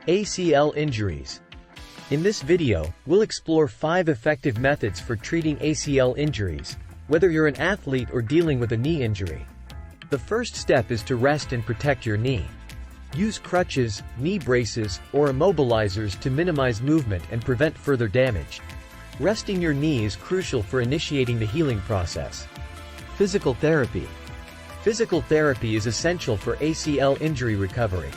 ACL injuries. In this video, we'll explore 5 effective methods for treating ACL injuries, whether you're an athlete or dealing with a knee injury. The first step is to rest and protect your knee. Use crutches, knee braces, or immobilizers to minimize movement and prevent further damage. Resting your knee is crucial for initiating the healing process. Physical therapy. Physical therapy is essential for ACL injury recovery.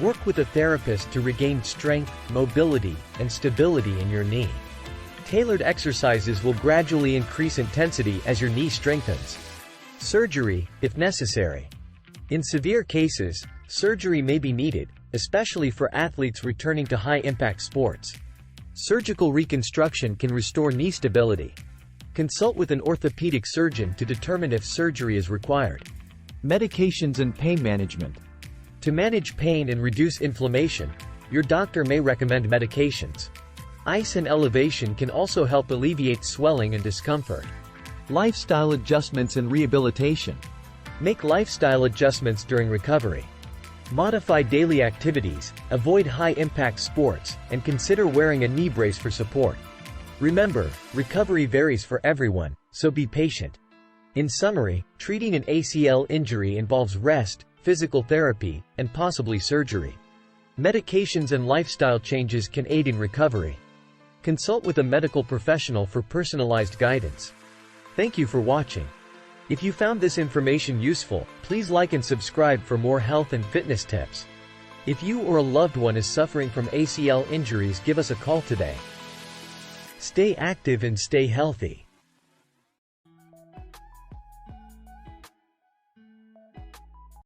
Work with a therapist to regain strength, mobility, and stability in your knee. Tailored exercises will gradually increase intensity as your knee strengthens. Surgery, if necessary. In severe cases, surgery may be needed, especially for athletes returning to high-impact sports. Surgical reconstruction can restore knee stability. Consult with an orthopedic surgeon to determine if surgery is required. Medications and pain management. To manage pain and reduce inflammation, your doctor may recommend medications. Ice and elevation can also help alleviate swelling and discomfort. Lifestyle adjustments and rehabilitation. Make lifestyle adjustments during recovery. Modify daily activities, avoid high-impact sports, and consider wearing a knee brace for support. Remember, recovery varies for everyone, so be patient. In summary, treating an ACL injury involves rest, physical therapy, and possibly surgery. Medications and lifestyle changes can aid in recovery. Consult with a medical professional for personalized guidance. Thank you for watching. If you found this information useful, please like and subscribe for more health and fitness tips. If you or a loved one is suffering from ACL injuries, give us a call today. Stay active and stay healthy.